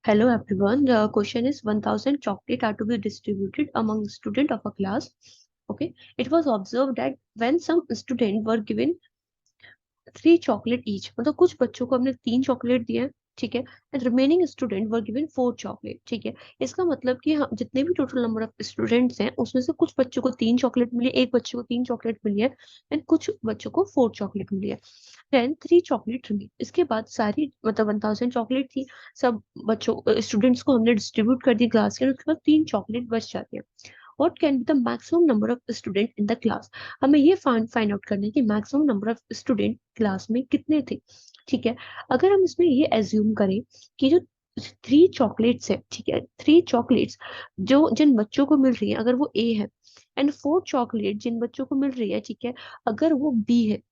Hello everyone. The question is 1000 chocolate are to be distributed among student of a class. Okay. It was observed that when some student were given 3 chocolate each, मतलब कुछ बच्चों को हमने 3 chocolate दिए हैं, ठीक है, and remaining student were given 4 chocolate, ठीक है। इसका मतलब कि हम जितने भी टोटल नंबर ऑफ स्टूडेंट्स हैं उसमें से कुछ बच्चों को 3 चॉकलेट मिली है, एक बच्चे को 3 चॉकलेट मिली है, एंड कुछ बच्चों को 4 चॉकलेट मिली है। Then 3 chocolate remain. इसके बाद सारी मतलब 1000 चॉकलेट थी, सब बच्चों स्टूडेंट्स को हमने डिस्ट्रीब्यूट कर दी क्लास के, उसके बाद 3 चॉकलेट बच जाती है। What can be the maximum number of student in the class. हमें ये फाइंड आउट करना है कि maximum number of student class में कितने थे, ठीक है। अगर हम इसमें ये एज्यूम करें कि जो 3 चॉकलेट्स है, ठीक है, 3 चॉकलेट्स जो जिन बच्चों को मिल रही है अगर वो ए है, एंड 4 चॉकलेट जिन बच्चों को मिल रही है, ठीक है, अगर वो बी है,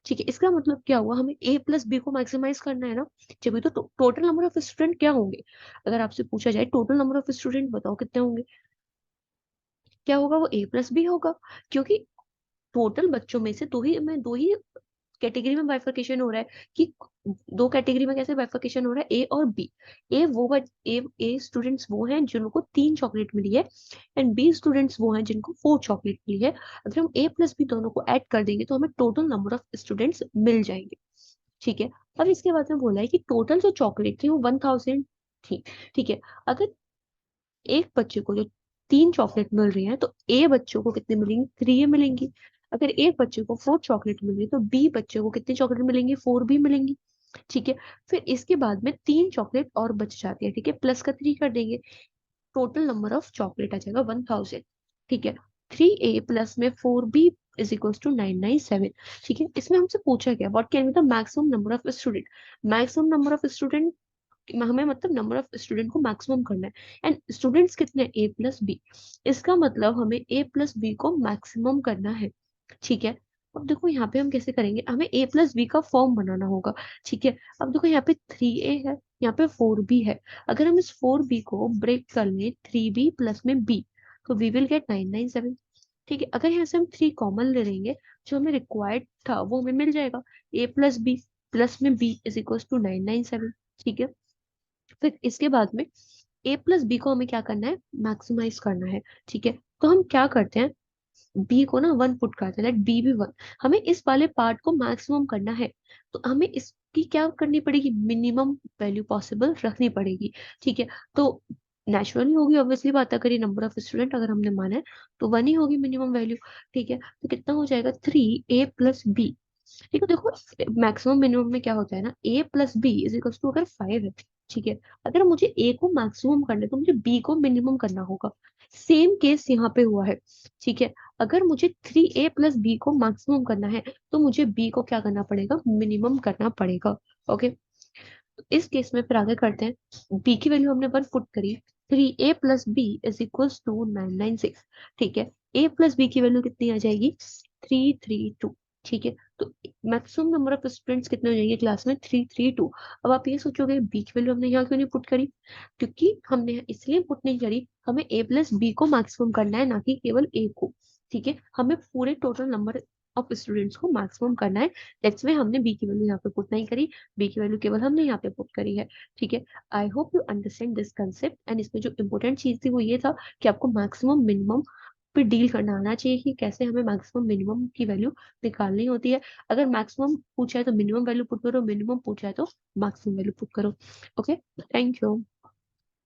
ठीक है, इसका मतलब क्या हुआ, हमें ए प्लस बी को मैक्सिमाइज करना है ना। जब तो टोटल नंबर ऑफ स्टूडेंट क्या होंगे, अगर आपसे पूछा जाए टोटल नंबर ऑफ स्टूडेंट बताओ कितने होंगे, क्या होगा, वो ए प्लस बी होगा। क्योंकि टोटल बच्चों में से दो ही कैटेगरी में बाइफर्केशन हो रहा है कि दो कैटेगरी में कैसे बाइफर्केशन हो रहा है, ए और बी। ए स्टूडेंट्स वो हैं जिनको 3 चॉकलेट मिली है, एंड बी स्टूडेंट्स वो हैं जिनको 4 चॉकलेट मिली है। अगर हम ए प्लस बी दोनों को ऐड कर देंगे तो हमें टोटल नंबर ऑफ स्टूडेंट्स मिल जाएंगे, ठीक है। अब इसके बाद में बोला है कि टोटल जो चॉकलेट थी वो 1000 थी, ठीक है। अगर एक बच्चे को जो 3 चॉकलेट मिल रही है तो ए बच्चों को कितने मिलेंगे, 3 मिलेंगी। अगर एक बच्चे को 4 चॉकलेट मिल रही है तो बी बच्चे को कितनी चॉकलेट मिलेंगी, 4 भी मिलेंगी, ठीक है। फिर इसके बाद में 3 चॉकलेट और बच जाती है, ठीक है, प्लस का 3 कर देंगे, टोटल नंबर ऑफ चॉकलेट आ जाएगा 1000, ठीक है। 3 ए प्लस में 4 बी इज इक्वल टू 997, ठीक है। इसमें हमसे पूछा गया what can be the maximum number of student. Maximum number of student हमें मतलब नंबर ऑफ स्टूडेंट को मैक्सिमम करना है, एंड स्टूडेंट्स कितने, ए प्लस बी। इसका मतलब हमें ए प्लस बी को मैक्सिमम करना है, ठीक है। अब देखो यहाँ पे हम कैसे करेंगे, हमें ए प्लस बी का फॉर्म बनाना होगा, ठीक है। अब देखो यहाँ पे 3 ए है, यहाँ पे 4 बी है। अगर हम इस 4 बी को ब्रेक कर लें 3 बी प्लस में बी, तो वी विल गेट 997, ठीक है। अगर यहाँ से हम 3 कॉमन ले लेंगे, जो हमें रिक्वायर्ड था वो हमें मिल जाएगा, ए प्लस बी प्लस में बी इज इक्वल टू 997, ठीक है। फिर इसके बाद में ए प्लस बी को हमें क्या करना है, मैक्सिमाइज करना है, ठीक है। तो हम क्या करते हैं, बी को ना 1 पुट करते हैं, लेट बी भी 1। हमें इस वाले पार्ट को मैक्सिमम करना है, तो हमें इसकी क्या करनी पड़ेगी, मिनिमम वैल्यू पॉसिबल रखनी पड़ेगी, ठीक है। तो नेचुरली होगी, ऑब्वियसली बात है, अगर ये नंबर ऑफ स्टूडेंट अगर हमने माना है तो 1 ही होगी मिनिमम वैल्यू, ठीक है। तो कितना हो जाएगा, 3 ए प्लस बी, ठीक है। देखो मैक्सिमम मिनिमम में क्या होता है ना, A plus B is equal to अगर 5 है, ठीक है, अगर मुझे ए को मैक्सिमम करना है तो मुझे बी को मिनिमम करना होगा। सेम केस यहाँ पे हुआ है, ठीक है। अगर मुझे 3 ए प्लस बी को मैक्सिमम करना है तो मुझे बी को क्या करना पड़ेगा, मिनिमम करना पड़ेगा, ओके। तो इस केस में फिर आगे करते हैं, बी की वैल्यू हमने 1 पुट करी, 3 a plus B is equal to 996, ठीक है। ए प्लस बी की वैल्यू कितनी आ जाएगी, 332, ठीक है। तो मैक्सिमम नंबर ऑफ स्टूडेंट्स कितने हो जाएंगे क्लास में, 332। अब आप ये सोचोगे बी की वैल्यू हमने यहाँ क्यों नहीं पुट करी, क्योंकि हमने इसलिए पुट नहीं करी, हमें ए प्लस बी को मैक्सिमम करना है ना कि केवल ए को, ठीक है। हमें पूरे टोटल नंबर ऑफ स्टूडेंट्स को मैक्सिमम करना है, दैट्स में हमने बी की वैल्यू यहाँ पे पुट नहीं करी, बी की वैल्यू केवल हमने यहाँ पे पुट करी है, ठीक है। I hope you understand this concept, and इसमें जो इंपॉर्टेंट चीज थी वो ये था कि आपको मैक्सिमम मिनिमम पे डील करना आना चाहिए कि कैसे हमें मैक्सिमम मिनिमम की वैल्यू निकालनी होती है। अगर मैक्सिमम पूछा है तो मिनिमम वैल्यू पुट करो, मिनिमम पूछा है तो मैक्सिमम वैल्यू पुट करो, ओके। Thank you.